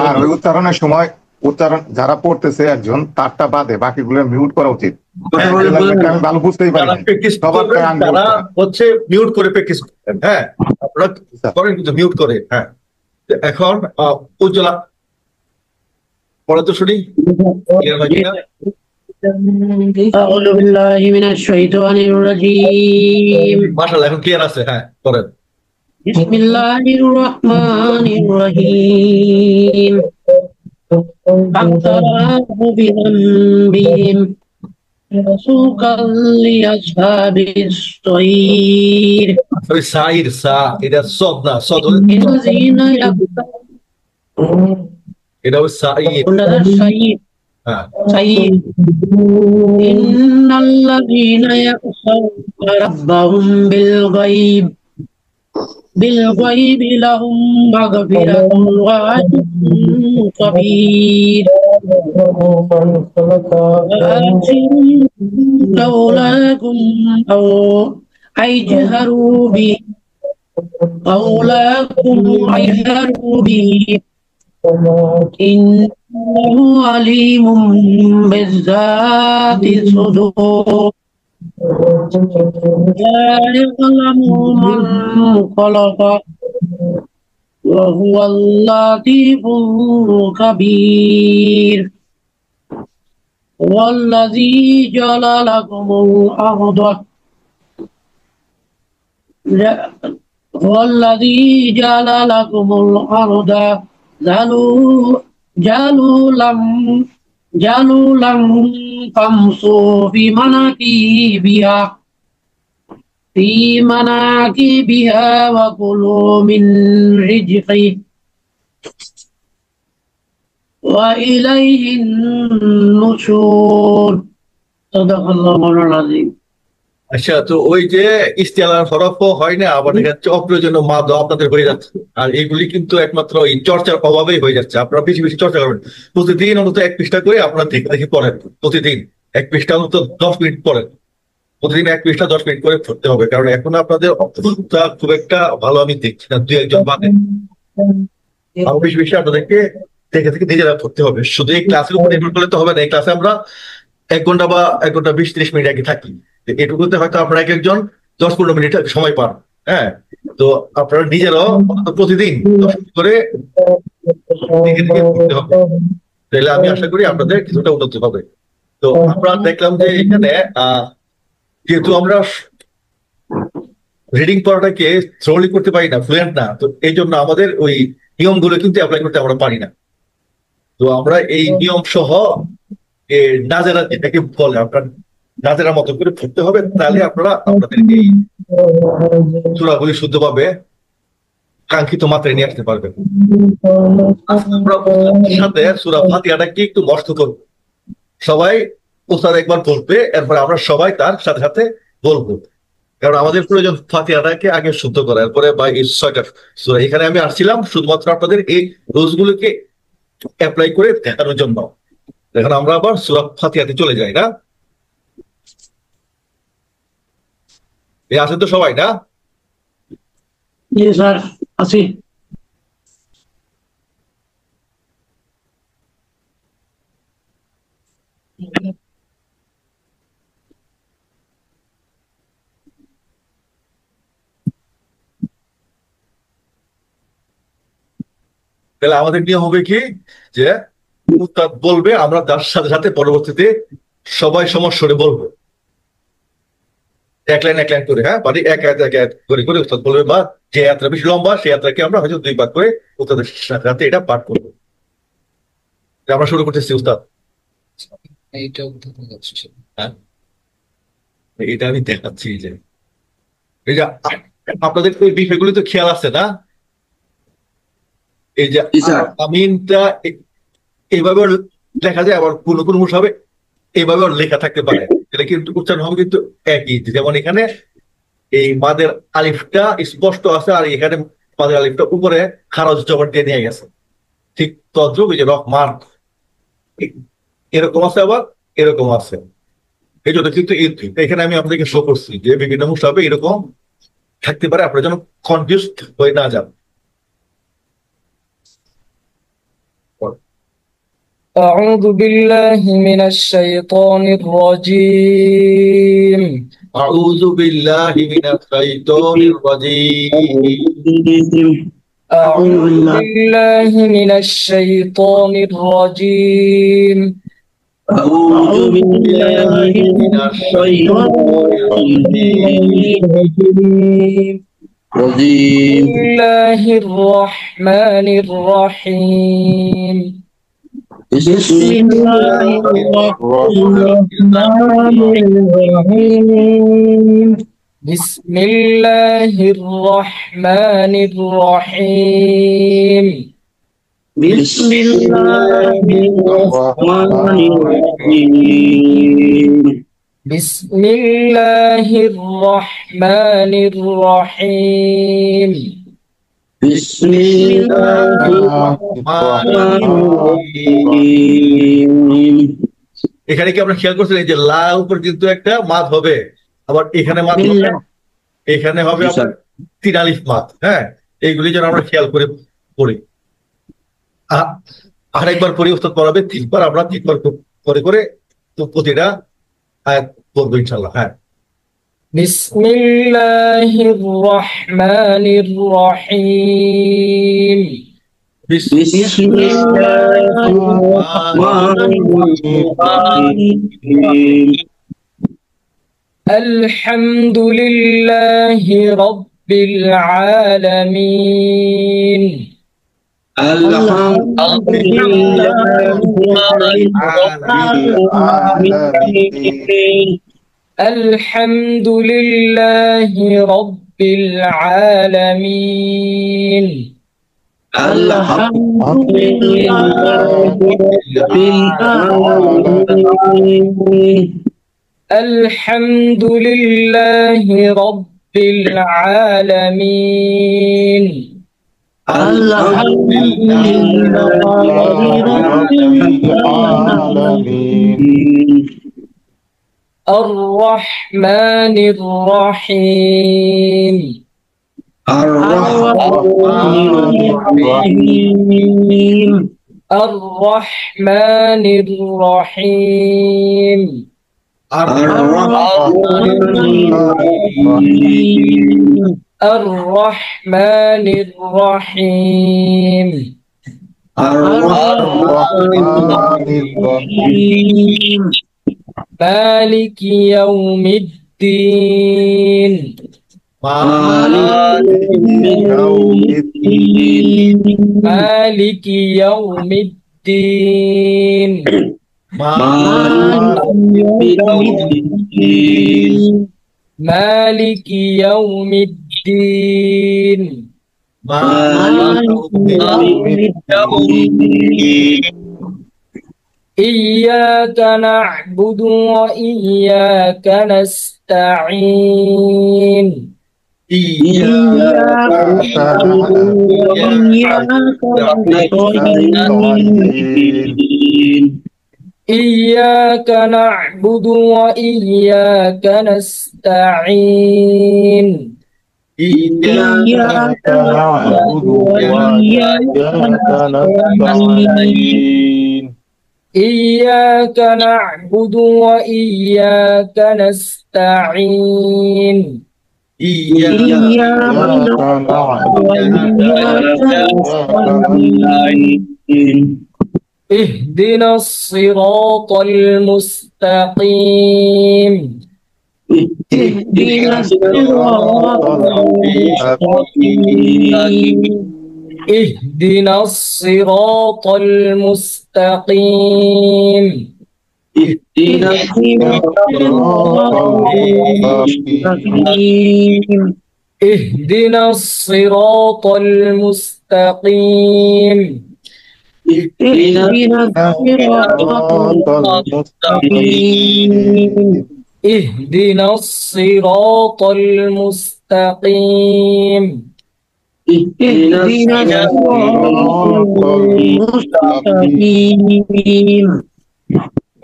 আর ওই উচ্চারণের সময় উচ্চারণ যারা পড়তেছে একজন তারটা বাদে বাকিগুলো মিউট করা উচিত। আমি ভালো বুঝতেই পারি তারা হচ্ছে মিউট করে প্র্যাকটিস করতেন। হ্যাঁ, আপনারা করেন কিন্তু মিউট করে। হ্যাঁ, এখন উজ্জ্বলা পড়ে তো শুনি। أعوذ بالله من الشيطان الرجيم মাশাআল্লাহ, এখন ক্লিয়ার আছে। হ্যাঁ, করেন। بسم الله الرحمن الرحيم فاعترفوا بذنبهم فسوقا لأصحاب السعير সাইর সা, এটা সদ না, সদ الذين এটা হচ্ছে সাইর। السعير হ্যাঁ, سعير إن الذين يخشون ربهم بالغيب لهم مغفرة وأجر كبير وآتوا قولكم أو اجهروا به إنه عليم بالذات الصدور لا يعلم من خلق وهو اللطيف الخبير والذي جعل لكم الأرض والذي جعل لكم الأرض ذلولا فامشوا في مناكبها وكلوا من رزقه وإليه النشور صدق الله العظيم আচ্ছা, তো ওই যে ইস্তেলার হরফ হয় না, আবার দেখা যাচ্ছে অপ্রয়োজনীয় মাদ আপনাদের হয়ে যাচ্ছে, আর এগুলি কিন্তু একমাত্র এই চর্চার অভাবেই হয়ে যাচ্ছে। আপনারা বেশি বেশি চর্চা করবেন, প্রতিদিন অন্তত 1 পৃষ্ঠা করে আপনারা দেখে দেখে পড়েন, প্রতিদিন 1 পৃষ্ঠা অন্তত 10 মিনিট পড়েন, প্রতিদিন 1 পৃষ্ঠা 10 মিনিট করে পড়তে হবে, কারণ এখন আপনাদের অবস্থা খুব একটা ভালো আমি দেখছি না, 2-1 জন বাদে। আরো বেশি বেশি আপনাদেরকে দেখে দেখে নিজেরা পড়তে হবে। শুধু এই ক্লাসের উপর নির্ভর করলে তো হবে না, এই ক্লাসে আমরা 1 ঘন্টা বা 1 ঘন্টা 20-30 মিনিট আগে থাকি, এটুকুতে হয়তো আপনারা এক একজন 10-15 মিনিট সময় পান। হ্যাঁ, তো আপনারা নিজেরাও প্রতিদিন 10 মিনিট করে দেখে দেখে পড়তে হবে, তাহলে আমি আশা করি আপনাদের কিছুটা উন্নতি হবে। তো আমরা দেখলাম যে এখানে যেহেতু আমরা রিডিং পড়াটাকে থ্রোলি করতে পারি না, ফ্লুয়েন্ট না, তো এই জন্য আমাদের ওই নিয়মগুলো কিন্তু অ্যাপ্লাই করতে আমরা পারি না। তো আমরা এই নিয়ম সহ নাজেরা যেটাকে বলে, আপনার নাজেরার মতো করে পড়তে হবে, তাহলে আপনারা আপনাদের এই সূরাগুলি শুদ্ধভাবে কাঙ্ক্ষিত মাত্রায় নিয়ে আসতে পারবেন। আমরা সাথে সূরা ফাতিহাটাকে একটু মস্ত করব, সবাই ওস্তাদ একবার বলবে, এরপর আমরা সবাই তার সাথে সাথে বলবো, কারণ আমাদের প্রয়োজন ফাতিহাটাকে আগে শুদ্ধ করা, এরপরে বা এই 6টা সূরা। এখানে আমি আসছিলাম শুধুমাত্র আপনাদের এই রোজগুলোকে অ্যাপ্লাই করে দেখানোর জন্য। এখন আমরা আবার সূরা ফাতিহাতে চলে যাই না? এই আছেন তো সবাই না? জি স্যার, আছি। তাহলে আমাদের নিয়ম হবে কি, যে উস্তাদ বলবে, আমরা তার সাথে সাথে পরবর্তীতে সবাই সমস্বরে বলবো, 1 লাইন 1 লাইন করে। হ্যাঁ, মানে 1 আয়াত 1 আয়াত করে করে উস্তাদ বলবে, বা যে যাত্রা বেশি লম্বা সেই যাত্রাকে আমরা হয়তো 2 ভাগ করে উস্তাদের সাথে সাথে এটা পাঠ করবো। আমরা শুরু করতেছি উস্তাদ। এইটা উদ্বোধন হচ্ছে। হ্যাঁ, এটা আমি দেখাচ্ছি যে এই যে আপনাদের এই বিষয়গুলি তো খেয়াল আছে না? এই যে আমিনটা এইভাবে লেখা যায়, আবার কোন কোন মুসাবে এইভাবে লেখা থাকতে পারে, এটা কিন্তু উচ্চারণ হবে কিন্তু একই। যেমন এখানে এই মাদের আলিফটা স্পষ্ট আছে, আর এখানে মাদের আলিফটা উপরে খারজ জবর দিয়ে নিয়ে গেছে, ঠিক তদ্রুপ এই যে রহমান এরকম আছে, আবার এরকম আছে। এই জন্য কিন্তু এখানে আমি আপনাদেরকে শো করছি যে বিভিন্ন মুসাবে এরকম থাকতে পারে, আপনারা যেন কনফিউজ হয়ে না যান। أعوذ بالله من الشيطان الرجيم. أعوذ بالله من الشيطان الرجيم. أعوذ بالله من الشيطان الرجيم. أعوذ بالله من الشيطان الرجيم. بسم الله الرحمن الرحيم. بسم الله الرحمن الرحيم. بسم الله الرحمن الرحيم. بسم الله الرحمن الرحيم. بسم الله الرحمن الرحيم. بسم الله الرحمن الرحيم. এখানে কি আমরা খেয়াল করছেন এই যে লা উপর কিন্তু একটা মাদ হবে, আবার এখানে মাদ হবে, এখানে হবে আবার 3 আলিফ মাদ। হ্যাঁ, এইগুলি যেন আমরা খেয়াল করে পড়ি। আরেকবার পড়ি, উস্তাদ পড়াবে 3 বার, আমরা 3 বার করে করে তো প্রতিটা আয়াত পড়বো ইনশাআল্লাহ। হ্যাঁ, بسم الله الرحمن الرحيم. বিসমিল্লাহির আলহামদুলিল্লাহি রাব্বিল আলামিন আলহামদুলিল্লাহি রাব্বিল আলামিন আলহামদুলিল্লাহি রাব্বিল আলামিন الرحمن الرحيم الرحمن الرحيم الرحمن الرحيم مالك يوم الدين مالك يوم الدين مالك يوم الدين إياك نعبد وإياك نستعين إياك نعبد وإياك نستعين إياك نعبد وإياك نستعين إياك نعبد وإياك نستعين إياك نعبد وإياك نستعين اهدنا الصراط المستقيم اهدنا الصراط المستقيم اهدنا الصراط المستقيم اهدنا الصراط المستقيم اهدنا الصراط المستقيم اهدنا الصراط المستقيم اهدنا الصراط المستقيم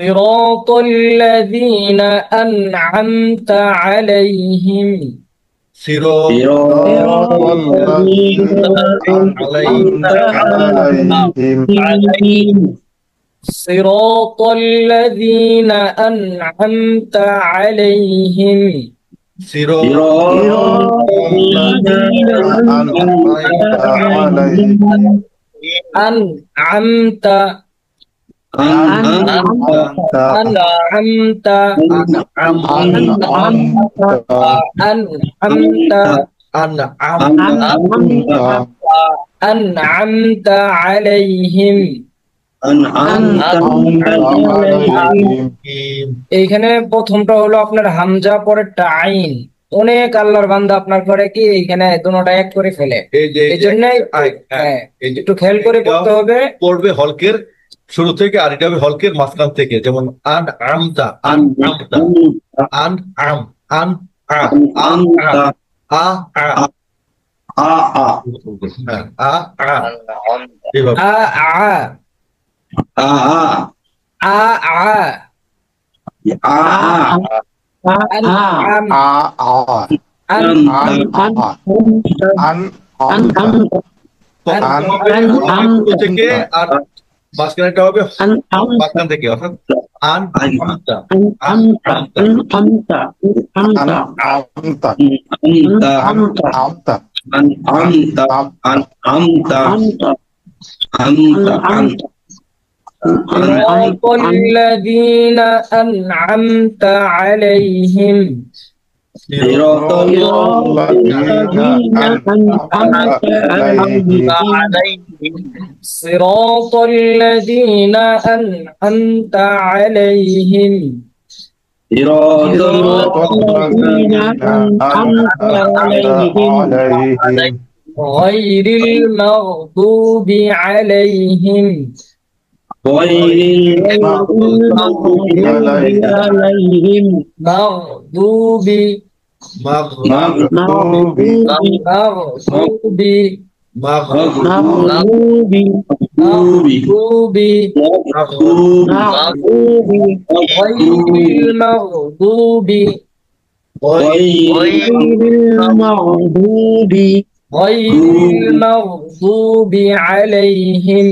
صراط الذين أنعمت عليهم صراط الذين أنعمت عليهم صراط الذين أنعمت عليهم صراط الذين أنعمت عليهم أنعمت أنعمت أنعمت عليهم এইখানে প্রথমটা হলো আপনার হামজা পরেরটা আইন। অনেক আল্লাহর বান্দা আপনার করে কি এইখানে দুটোটা এক করে ফেলে, এই জন্য একটু খেয়াল করে পড়তে হবে। পড়বে হলকের শুরু থেকে আর এটা হবে হলকের মাঝখান থেকে, যেমন আন আমতা আন আমতা আন আম আন আ আন আ আ আ আ আ এভাবে আ আ আ আ আ আ আনআম থেকে আর মাঝখানেটা হবে মাঝখান থেকে, অর্থাৎ আন আমতা صراط الذين أنعمت عليهم صراط الذين أنعمت عليهم صراط الذين أنعمت عليهم صراط الذين أنعمت عليهم غير المغضوب عليهم غير المغضوب عليهم مغضوب مغضوب مغضوب مغضوب مغضوب غير المغضوب غير المغضوب غير المغضوب عليهم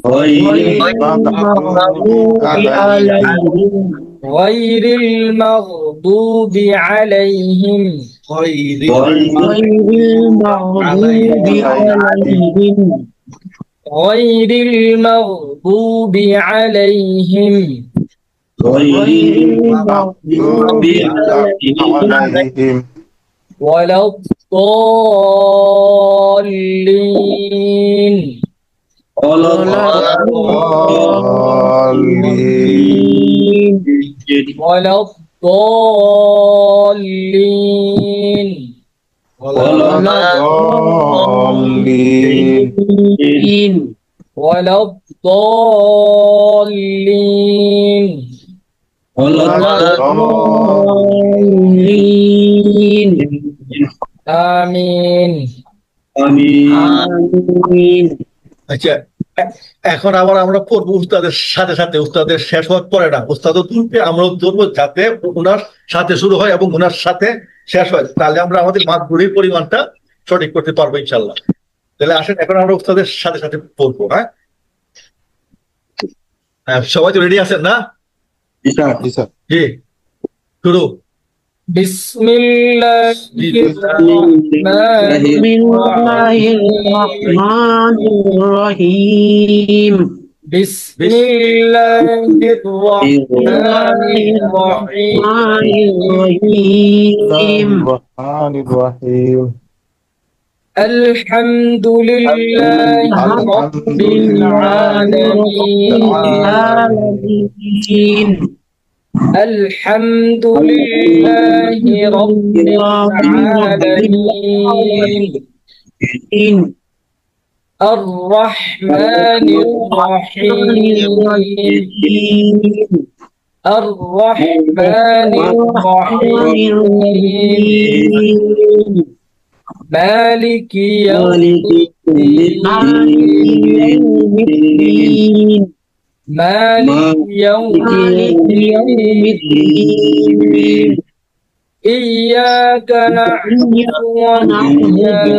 غير المغضوب عليهم غير المغضوب عليهم غير غير المغضوب عليهم غير المغضوب عليهم ولا الضالين ولا الضالين ولا الضالين ولا الضالين ولا الضالين ولا الضالين آمين آمين আচ্ছা এখন আবার আমরা পড়বো উস্তাদের সাথে সাথে, উস্তাদের শেষ হওয়ার পরে না, উস্তাদও ধরবে আমরাও ধরবো, যাতে ওনার সাথে শুরু হয় এবং ওনার সাথে শেষ হয়, তাহলে আমরা আমাদের মাতগুলির পরিমাণটা সঠিক করতে পারবো ইনশাল্লাহ। তাহলে আসেন এখন আমরা উস্তাদের সাথে সাথে পড়বো। হ্যাঁ, সবাই তো রেডি আছেন না? জি, শুরু। بسم الله الرحمن الرحيم بسم الله الرحمن الرحيم الحمد لله رب العالمين الحمد لله رب العالمين الرحمن الرحيم الرحمن الرحيم مالك يوم الدين مالك يوم الدين إياك نعبد وإياك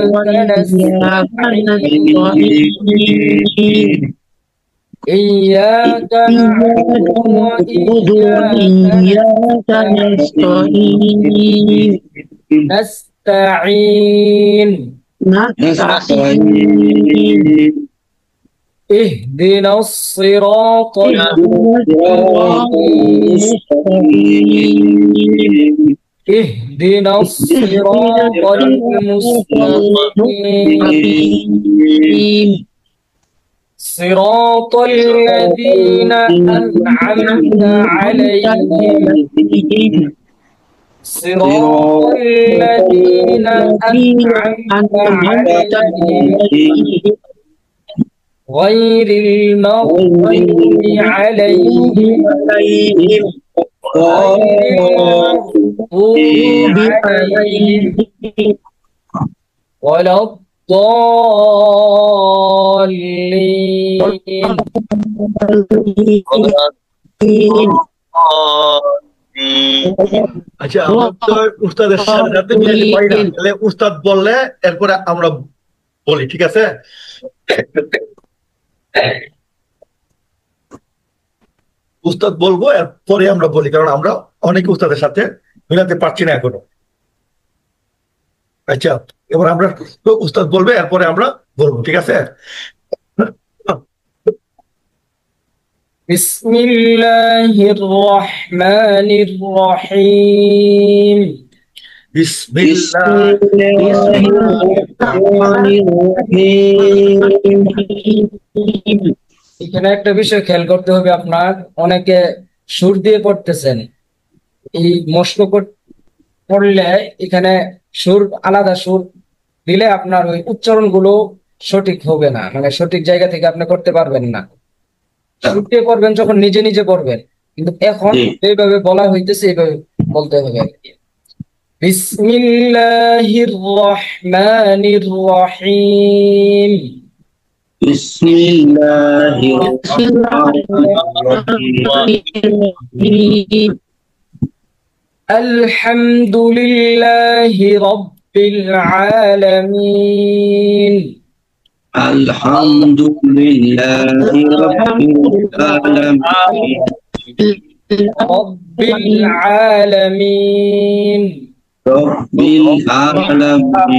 نستعين إياك نعبد وإياك نستعين اهدنا الصراط المستقيم اهدنا الصراط المستقيم صراط الذين أنعمت عليهم صراط الذين أنعمت عليهم غير المغضوب عليهم ولا الضالين আচ্ছা, আমরা তো উস্তাদের সাথে সাথে মিলাতে পারি না, তাহলে উস্তাদ বললে এরপরে আমরা বলি, ঠিক আছে? উস্তাদ বলবো এরপরে আমরা বলি, কারণ আমরা অনেক উস্তাদের সাথে মিলাতে পারছি না এখনো। আচ্ছা, এবার আমরা উস্তাদ বলবে এরপরে আমরা বলবো, ঠিক আছে? بسم الله الرحمن الرحيم بسم بسم الله الله الرحمن الرحيم এখানে একটা বিষয় খেয়াল করতে হবে আপনার, অনেকে সুর দিয়ে পড়তেছেন। এই মস্ক পড়লে এখানে সুর, আলাদা সুর দিলে আপনার ওই উচ্চারণ গুলো সঠিক হবে না, মানে সঠিক জায়গা থেকে আপনি করতে পারবেন না। সুর দিয়ে পড়বেন যখন নিজে নিজে পড়বেন, কিন্তু এখন জি। এইভাবে বলা হইতেছে, এইভাবে বলতে হবে আর কি। বিসমিল্লাহির রহমানির রহিম। بسم الله الرحمن الرحيم الحمد لله رب العالمين. الحمد لله رب العالمين رب العالمين رب العالمين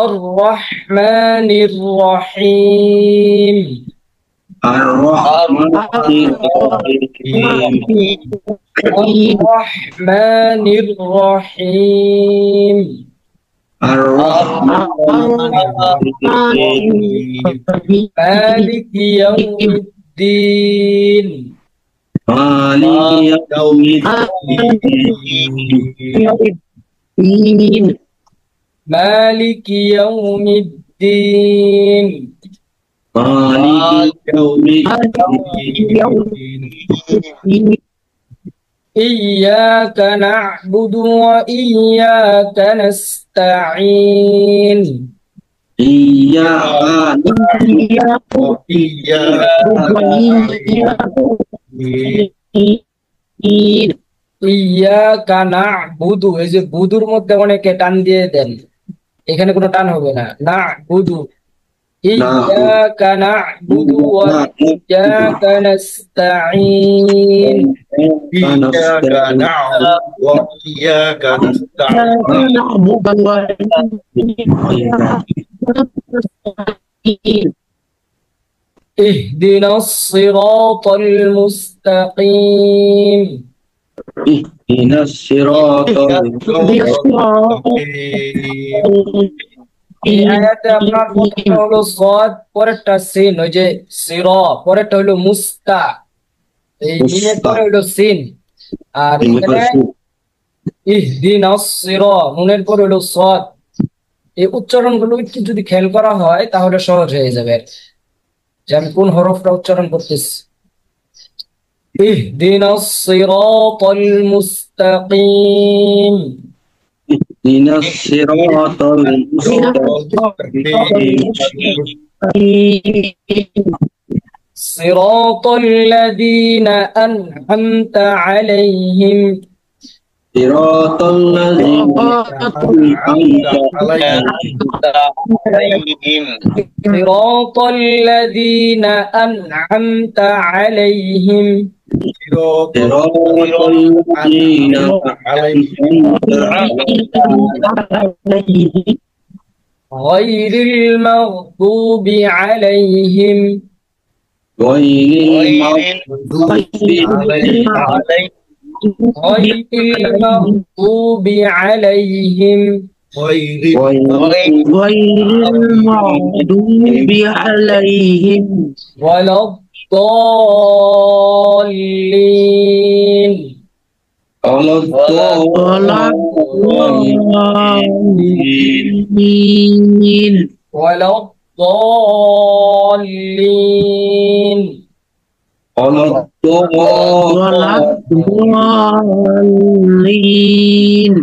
الرحمن الرحيم الرحمن الرحيم الرحمن الرحيم الرحمن الرحيم مالك يوم الدين مالك يوم الدين مالك يوم الدين مالك يوم الدين إياك نعبد وإياك نستعين إياك ইয়াকা না'বুদু, এই যে বুদুর মধ্যে অনেকে টান দিয়ে দেন, এখানে কোনো টান হবে না। না'বুদু, ইয়াকা না'বুদু ওয়া ইয়াকা নাস্তাঈন। إياك نعبد وإياك نستعين اهدنا الصراط المستقيم اهدنا الصراط এই আয়াতে আপনার প্রথমটা হলো সদ, পরেরটা সিন, ওই যে সিরা, পরেরটা হলো মুস্তা, এই মিমের পরে হলো সিন, আর এখানে ইহদিনাস সিরা, নুনের পরে হলো সদ। এই উচ্চারণগুলো একটু যদি খেয়াল করা হয় তাহলে সহজ হয়ে যাবে যে আমি কোন হরফটা উচ্চারণ করতেছি। ইহদিনাস সিরাতাল মুস্তাকিম اهدنا الصراط المستقيم صراط الذين أنعمت عليهم صراط الذين صراط الذين أنعمت عليهم صراط الذين غير المغضوب عليهم غير المغضوب عليهم المغضوب عليهم ولا الضالين على الضالين ولا الضالين على الضالين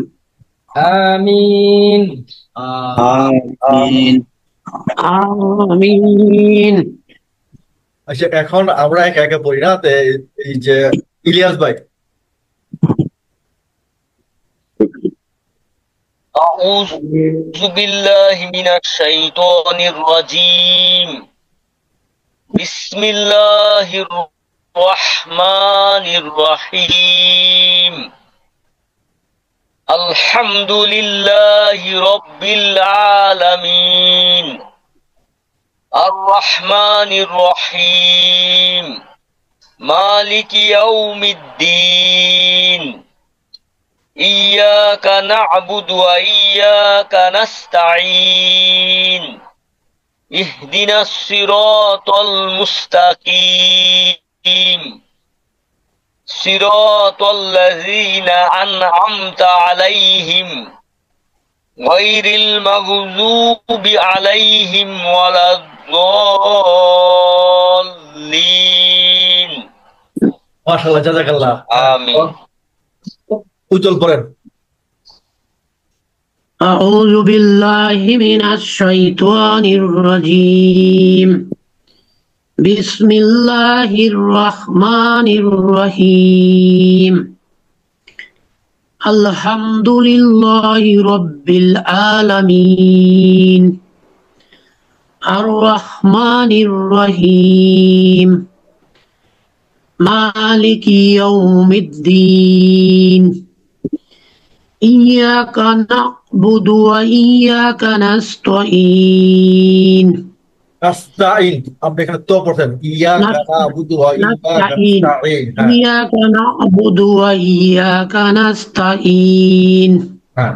آمين آمين آمين আচ্ছা, এখন আমরা একে একে পড়ি না, এই যে ইলিয়াস ভাই। أعوذ بالله من الشيطان الرجيم بسم الله الرحمن الرحيم الحمد لله رب العالمين الرحمن الرحيم مالك يوم الدين إياك نعبد وإياك نستعين اهدنا الصراط المستقيم صراط الذين أنعمت عليهم غير المغضوب عليهم ولا الضالين মাশাআল্লাহ, জাযাকাল্লাহ। آمين উজ্জ্বল পড়েন। أعوذ بالله من الشيطان الرجيم بسم الله الرحمن الرحيم الحمد لله رب العالمين الرحمن الرحيم مالك يوم الدين إياك نعبد وإياك نستعين নাস্তাইন, আপনি এখানে তো পড়ছেন ইয়াকা না'বুদু ওয়া ইয়াকা نستعين নাস্তাইন। হ্যাঁ إياك نعبد وإياك نستعين হ্যাঁ,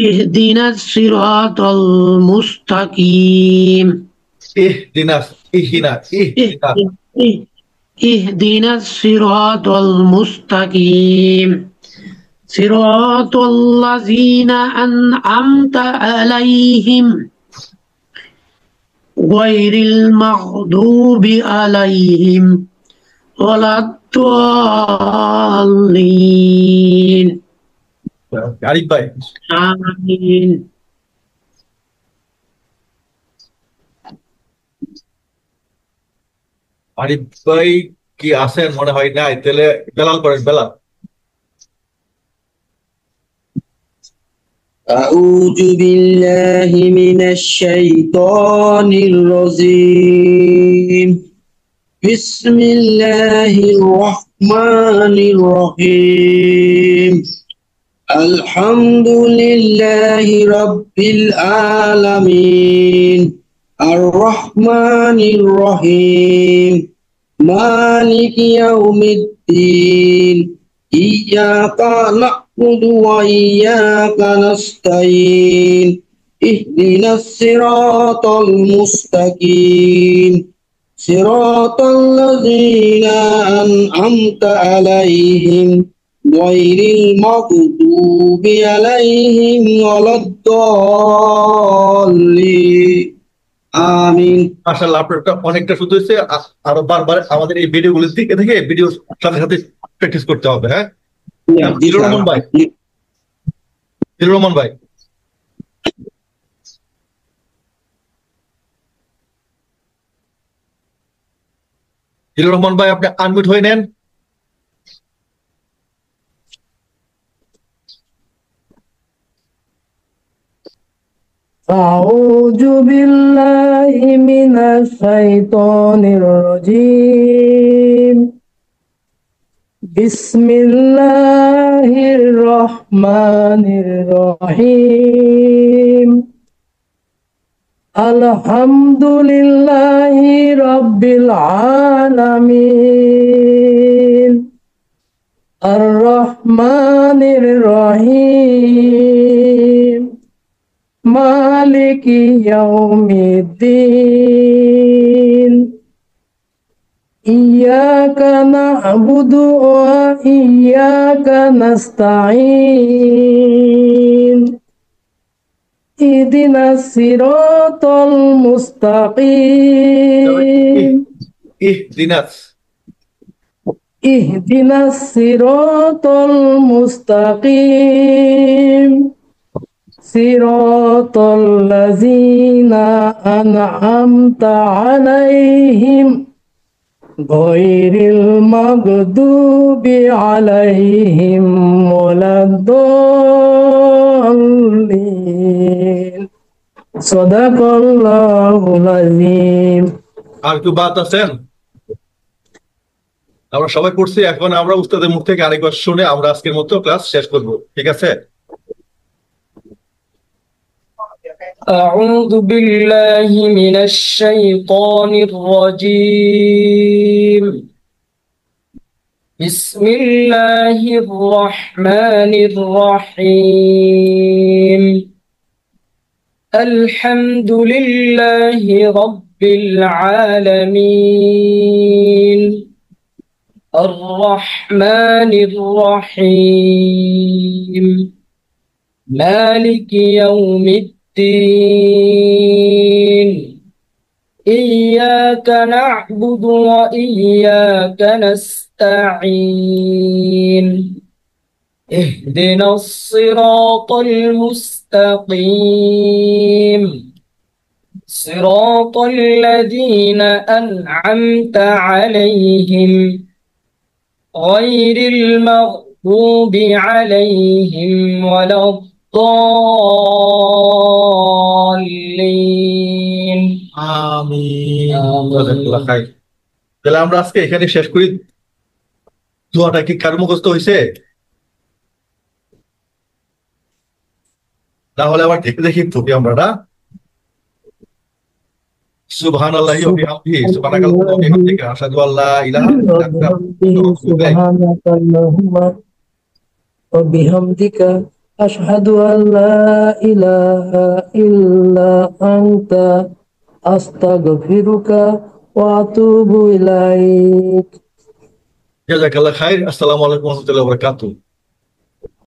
اهدنا الصراط المستقيم ইহদিনাস, ইহদিনা। اهدنا الصراط المستقيم صراط الذين أنعمت عليهم غير المغضوب عليهم ولا الضالين আরিফ ভাই, آمين আরিফ ভাই কি আছেন? মনে হয় নাই। তাহলে বেলাল পড়েন, বেলাল। أعوذ بالله من الشيطان الرجيم بسم الله الرحمن الرحيم الحمد لله رب العالمين الرحمن الرحيم مالك يوم الدين إياك نعبد وإياك نستعين اهدنا الصراط المستقيم صراط الذين أنعمت عليهم غير المغضوب عليهم ولا الضالين آمين মাশাআল্লাহ, আপনার অনেকটা শুধু হয়েছে। আরো বারবার আমাদের এই ভিডিওগুলো দেখে দেখে ভিডিওর সাথে সাথে প্র্যাকটিস করতে হবে। হ্যাঁ, জিলুর রহমান ভাই, জিলুর রহমান ভাই, জিলুর রহমান ভাই, আপনি আনমিউট হয়ে নেন। أعوذ بالله من الشيطان الرجيم بسم الله الرحمن الرحيم الحمد لله رب العالمين الرحمن الرحيم مالك يوم الدين إياك نعبد وإياك نستعين اهدنا الصراط المستقيم ইহদিনাস, اهدنا الصراط المستقيم صراط الذين أنعمت عليهم غير المغضوب عليهم ولا الضالين صدق الله العظيم আর একটু বাদ আছেন? আমরা সবাই পড়ছি, এখন আমরা উস্তাদের মুখ থেকে আরেকবার শুনে আমরা আজকের মতো ক্লাস শেষ করব। ঠিক আছে? أعوذ بالله من الشيطان الرجيم بسم الله الرحمن الرحيم الحمد لله رب العالمين الرحمن الرحيم مالك يوم الدين إياك نعبد وإياك نستعين اهدنا الصراط المستقيم صراط الذين أنعمت عليهم غير المغضوب عليهم ولا الضالين আমিন। জাযাকাল্লাহ খাইর। তাহলে আমরা আজকে এখানে শেষ করি। দোয়াটা কি কার মুখস্থ হয়েছে? তাহলে আবার দেখে দেখি পড়ি আমরা না। সুবহানাল্লাহি ওয়া বিহামদিহি সুবহানাকাল্লাহু ওয়া বিহামদিকা আশহাদু আল্লা ইলাহা ইল্লা আনতা سبحانك اللهم وبحمدك أشهد أن لا إله إلا أنت أستغفرك وأتوب إليك জাযাকাল্লাহ খাইর। আসসালামু আলাইকুম ওয়া রাহমাতুল্লাহি ওয়া বারাকাতুহু।